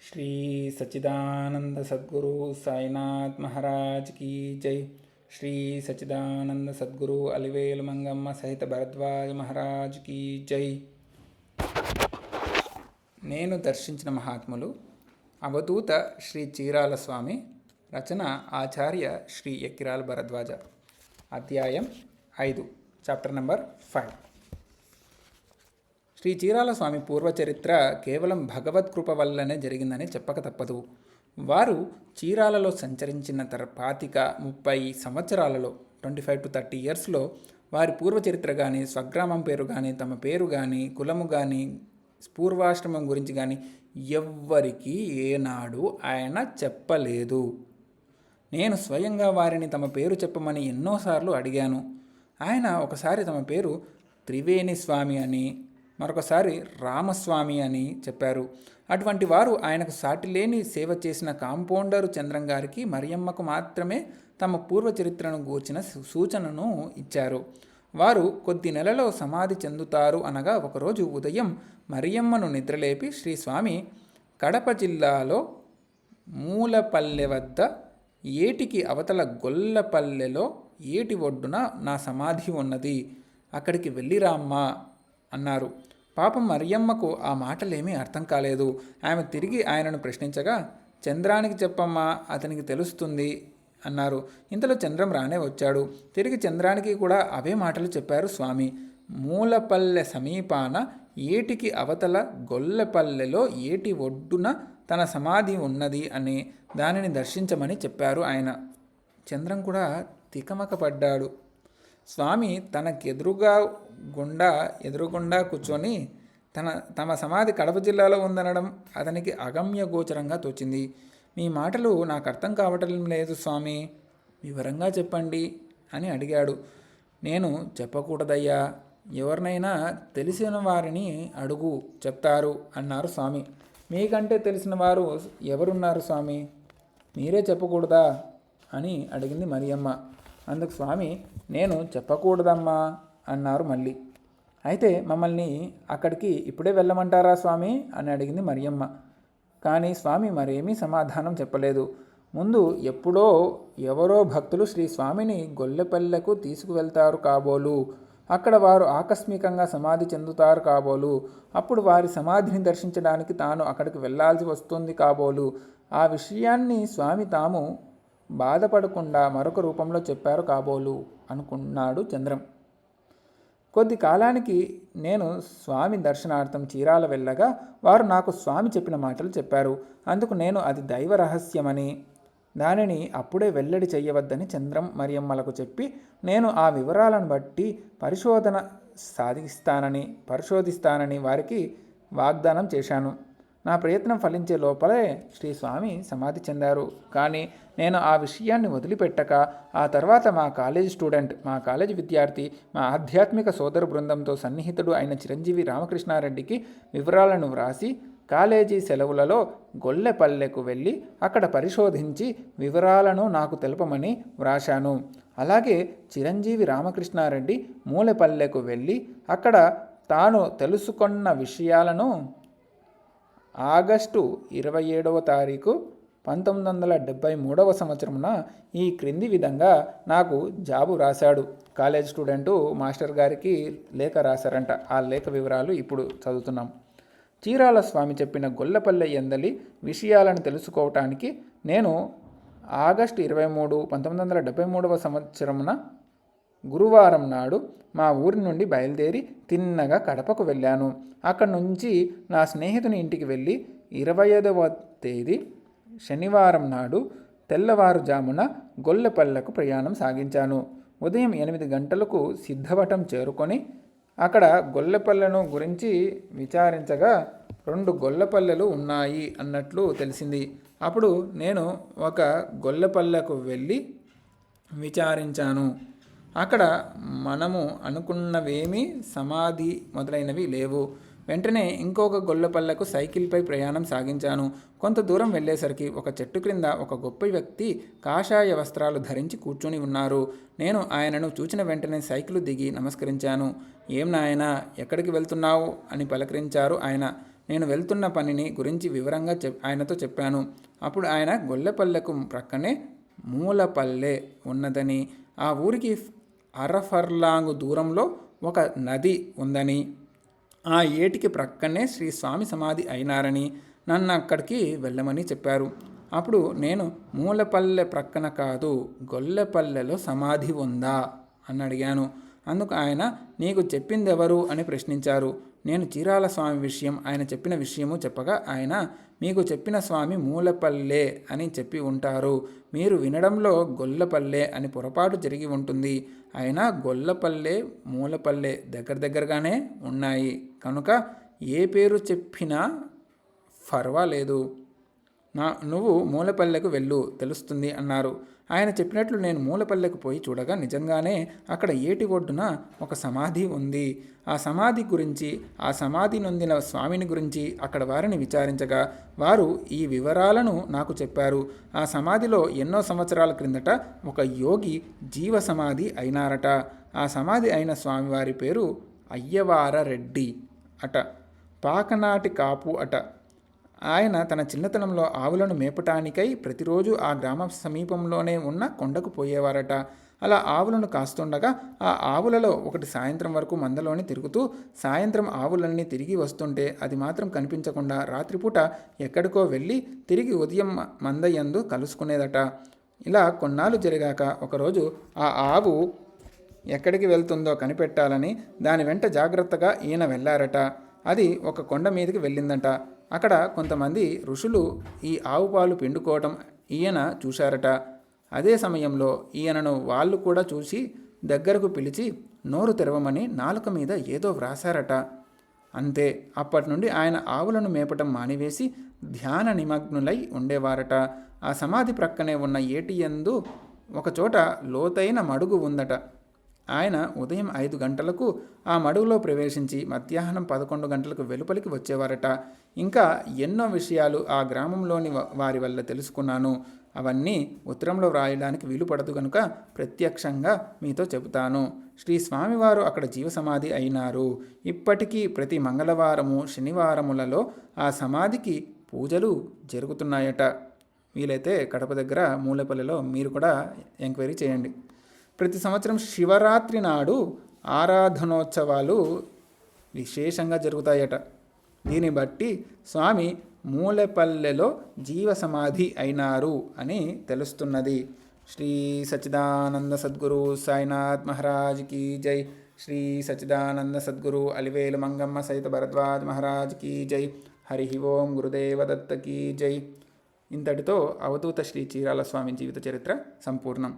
श्री सच्चिदानंद सद्गुरु साईनाथ महाराज की जय। श्री सच्चिदानंद सद्गुरु अलिवेल मंगम्म सहित भरद्वाज महाराज की जय। నేను దర్శించిన మహాత్ములు అవధూత శ్రీ చీరాల స్వామి, రచన ఆచార్య శ్రీ ఎక్కిరాల భరద్వాజ. అధ్యాయం 5, చాప్టర్ నంబర్ 5. శ్రీ చీరాల స్వామి పూర్వచరిత్ర కేవలం భగవత్కృప వల్లనే జరిగిందని చెప్పక తప్పదు. వారు చీరాలలో సంచరించిన 25-30 సంవత్సరాలలో 25 to 30 ఇయర్స్లో వారి పూర్వచరిత్ర కానీ, స్వగ్రామం పేరు కానీ, తమ పేరు కానీ, కులము కానీ, పూర్వాశ్రమం గురించి కానీ ఎవ్వరికీ ఏనాడు ఆయన చెప్పలేదు. నేను స్వయంగా వారిని తమ పేరు చెప్పమని ఎన్నోసార్లు అడిగాను. ఆయన ఒకసారి తమ పేరు త్రివేణి స్వామి అని, మరొకసారి రామస్వామి అని చెప్పారు. అటువంటి వారు ఆయనకు సాటిలేని సేవ చేసిన కాంపౌండరు చంద్రం గారికి, మరియమ్మకు మాత్రమే తమ పూర్వచరిత్రను గూర్చిన సూచనను ఇచ్చారు. వారు కొద్ది నెలలో సమాధి చెందుతారు అనగా ఒకరోజు ఉదయం మరియమ్మను నిద్రలేపి, శ్రీ స్వామి కడప జిల్లాలో మూలపల్లె వద్ద ఏటికి అవతల గొల్లపల్లెలో ఏటి ఒడ్డున నా సమాధి ఉన్నది, అక్కడికి వెళ్ళిరామ్మా అన్నారు. పాపం మరియమ్మకు ఆ మాటలేమీ అర్థం కాలేదు. ఆమె తిరిగి ఆయనను ప్రశ్నించగా, చంద్రానికి చెప్పమ్మా, అతనికి తెలుస్తుంది అన్నారు. ఇంతలో చంద్రం రానే వచ్చాడు. తిరిగి చంద్రానికి కూడా అవే మాటలు చెప్పారు స్వామి. మూలపల్లె సమీపాన ఏటికి అవతల గొల్లపల్లెలో ఏటి ఒడ్డున తన సమాధి ఉన్నది అని, దానిని దర్శించమని చెప్పారు ఆయన. చంద్రం కూడా తికమక పడ్డాడు. స్వామి ఎదురుగుండా కూర్చొని తమ సమాధి కడప జిల్లాలో ఉందనడం అతనికి అగమ్య గోచరంగా తోచింది. మీ మాటలు నాకు అర్థం కావటం లేదు స్వామి, వివరంగా చెప్పండి అని అడిగాడు. నేను చెప్పకూడదయ్యా, ఎవరినైనా తెలిసిన వారిని అడుగు, చెప్తారు అన్నారు స్వామి. మీకంటే తెలిసిన వారు ఎవరున్నారు స్వామి, మీరే చెప్పకూడదా అని అడిగింది మరియమ్మ. అందుకు స్వామి, నేను చెప్పకూడదమ్మా అన్నారు మళ్ళీ. అయితే మమ్మల్ని అక్కడికి ఇప్పుడే వెళ్ళమంటారా స్వామి అని అడిగింది మరియమ్మ. కానీ స్వామి మరేమీ సమాధానం చెప్పలేదు. ముందు ఎప్పుడో ఎవరో భక్తులు శ్రీ స్వామిని గొల్లెపల్లెకు తీసుకువెళ్తారు కాబోలు, అక్కడ వారు ఆకస్మికంగా సమాధి చెందుతారు కాబోలు, అప్పుడు వారి సమాధిని దర్శించడానికి తాను అక్కడికి వెళ్ళాల్సి వస్తుంది కాబోలు. ఆ విషయాన్ని స్వామి తాము బాధపడకుండా మరొక రూపంలో చెప్పారు కాబోలు అనుకున్నాడు చంద్రం. కొద్ది కాలానికి నేను స్వామి దర్శనార్థం చీరాల వెళ్ళగా వారు నాకు స్వామి చెప్పిన మాటలు చెప్పారు. అందుకు నేను అది దైవ రహస్యమని, దానిని అప్పుడే వెల్లడి చెయ్యవద్దని చంద్రం మరియమ్మలకు చెప్పి, నేను ఆ వివరాలను బట్టి పరిశోధిస్తానని వారికి వాగ్దానం చేశాను. నా ప్రయత్నం ఫలించే లోపలే శ్రీ స్వామి సమాధి చెందారు. కానీ నేను ఆ విషయాన్ని వదిలిపెట్టక ఆ తర్వాత మా కాలేజీ విద్యార్థి, మా ఆధ్యాత్మిక సోదర బృందంతో సన్నిహితుడు అయిన చిరంజీవి రామకృష్ణారెడ్డికి వివరాలను వ్రాసి కాలేజీ సెలవులలో గొల్లెపల్లెకు వెళ్ళి అక్కడ పరిశోధించి వివరాలను నాకు తెలపమని వ్రాశాను. అలాగే చిరంజీవి రామకృష్ణారెడ్డి మూలపల్లెకు వెళ్ళి అక్కడ తాను తెలుసుకున్న విషయాలను ఆగస్టు 27వ తారీఖు 1973 సంవత్సరమున ఈ క్రింది విధంగా నాకు జాబు రాశాడు. కాలేజ్ స్టూడెంటు మాస్టర్ గారికి లేఖ రాశారంట. ఆ లేఖ వివరాలు ఇప్పుడు చదువుతున్నాం. చీరాల స్వామి చెప్పిన గొల్లపల్లె ఎందలి విషయాలను తెలుసుకోవటానికి నేను ఆగస్టు 23, 1973 సంవత్సరమున గురువారం నాడు మా ఊరి నుండి బయలుదేరి తిన్నగా కడపకు వెళ్ళాను. అక్కడి నుంచి నా స్నేహితుని ఇంటికి వెళ్ళి 25వ తేదీ శనివారం నాడు తెల్లవారుజామున గొల్లపల్లెకు ప్రయాణం సాగించాను. ఉదయం 8 గంటలకు సిద్ధవటం చేరుకొని అక్కడ గొల్లపల్లెను గురించి విచారించగా 2 గొల్లపల్లెలు ఉన్నాయి అన్నట్లు తెలిసింది. అప్పుడు నేను ఒక గొల్లపల్లెకు వెళ్ళి విచారించాను. అక్కడ మనము అనుకున్నవేమీ సమాధి మొదలైనవి లేవు. వెంటనే ఇంకొక గొల్లపల్లెకు సైకిల్పై ప్రయాణం సాగించాను. కొంత దూరం వెళ్ళేసరికి ఒక చెట్టు క్రింద ఒక గొప్ప వ్యక్తి కాషాయ వస్త్రాలు ధరించి కూర్చొని ఉన్నారు. నేను ఆయనను చూచిన వెంటనే సైకిలు దిగి నమస్కరించాను. ఏం నాయనా, ఎక్కడికి వెళ్తున్నావు అని పలకరించారు ఆయన. నేను వెళ్తున్న పనిని గురించి వివరంగా ఆయనతో చెప్పాను. అప్పుడు ఆయన గొల్లపల్లెకు ప్రక్కనే మూలపల్లె ఉన్నదని, ఆ ఊరికి అరఫర్లాంగు దూరంలో ఒక నది ఉందని, ఆ ఏటికి ప్రక్కనే శ్రీ స్వామి సమాధి అయినారని, నన్ను అక్కడికి వెళ్ళమని చెప్పారు. అప్పుడు నేను మూలపల్లె ప్రక్కన కాదు, గొల్లపల్లెలో సమాధి ఉందా అని అడిగాను. అందుకు ఆయన నీకు చెప్పిందెవరు అని ప్రశ్నించారు. నేను చీరాల స్వామి విషయం ఆయన చెప్పిన విషయము చెప్పగా ఆయన మీకు చెప్పిన స్వామి మూలపల్లె అని చెప్పి ఉంటారు, మీరు వినడంలో గొల్లపల్లె అని పొరపాటు జరిగి ఉంటుంది. అయినా గొల్లపల్లె మూలపల్లె దగ్గరగానే ఉన్నాయి కనుక ఏ పేరు చెప్పినా పర్వాలేదు. నువ్వు మూలపల్లెకు వెళ్ళు, తెలుస్తుంది అన్నారు. ఆయన చెప్పినట్లు నేను మూలపల్లెకు పోయి చూడగా నిజంగానే అక్కడ ఏటి ఒడ్డున ఒక సమాధి ఉంది. ఆ సమాధి గురించి, ఆ సమాధి నొందిన స్వామిని గురించి అక్కడ వారిని విచారించగా వారు ఈ వివరాలను నాకు చెప్పారు. ఆ సమాధిలో ఎన్నో సంవత్సరాల క్రిందట ఒక యోగి జీవ సమాధి అయినారట. ఆ సమాధి అయిన స్వామివారి పేరు అయ్యవార రెడ్డి అట, పాకనాటి కాపు అట. ఆయన తన చిన్నతనంలో ఆవులను మేపటానికై ప్రతిరోజు ఆ గ్రామ సమీపంలోనే ఉన్న కొండకు పోయేవారట. అలా ఆవులను కాస్తుండగా ఆ ఆవులలో ఒకటి సాయంత్రం వరకు మందలోని తిరుగుతూ, సాయంత్రం ఆవులన్నీ తిరిగి వస్తుంటే అది మాత్రం కనిపించకుండా రాత్రిపూట ఎక్కడికో వెళ్ళి తిరిగి ఉదయం మందయందు కలుసుకునేదట. ఇలా కొన్నాళ్ళు జరిగాక ఒకరోజు ఆ ఆవు ఎక్కడికి వెళ్తుందో కనిపెట్టాలని దాని వెంట జాగ్రత్తగా ఈయన వెళ్ళారట. అది ఒక కొండ మీదకి వెళ్ళిందట. అక్కడ కొంతమంది ఋషులు ఈ ఆవు పాలు పిండుకోవటం ఈయన చూశారట. అదే సమయంలో ఈయనను వాళ్ళు కూడా చూసి దగ్గరకు పిలిచి నోరు తెరవమని నాలుక మీద ఏదో వ్రాసారట. అంతే, అప్పటి నుండి ఆయన ఆవులను మేపటం మానివేసి ధ్యాన నిమగ్నులై ఉండేవారట. ఆ సమాధి ప్రక్కనే ఉన్న ఏటియందు ఒకచోట లోతైన మడుగు ఉందట. ఆయన ఉదయం 5 గంటలకు ఆ మడుగులో ప్రవేశించి మధ్యాహ్నం 11 గంటలకు వెలుపలికి వచ్చేవారట. ఇంకా ఎన్నో విషయాలు ఆ గ్రామంలోని వారి వల్ల తెలుసుకున్నాను. అవన్నీ ఉత్తరంలో వ్రాయడానికి వీలు పడదు కనుక ప్రత్యక్షంగా మీతో చెబుతాను. శ్రీ స్వామివారు అక్కడ జీవసమాధి అయినారు. ఇప్పటికీ ప్రతి మంగళవారము శనివారములలో ఆ సమాధికి పూజలు జరుగుతున్నాయట. వీలైతే కడప దగ్గర మూలపల్లిలో మీరు కూడా ఎంక్వైరీ చేయండి. ప్రతి సంవత్సరం శివరాత్రి నాడు ఆరాధనోత్సవాలు విశేషంగా జరుగుతాయట. దీన్ని బట్టి స్వామి మూలపల్లెలో జీవ సమాధి అయినారు అని తెలుస్తున్నది. శ్రీ సచ్చిదానంద సద్గురు సాయినాథ్ మహారాజ్ కీ జై. శ్రీ సచ్చిదానంద సద్గురు అలివేలు మంగమ్మ సహిత భరద్వాజ్ మహారాజ్ కీ జై. హరి ఓం గురుదేవ దత్త కీ జై. ఇంతటితో అవధూత శ్రీ చీరాల స్వామి జీవిత చరిత్ర సంపూర్ణం.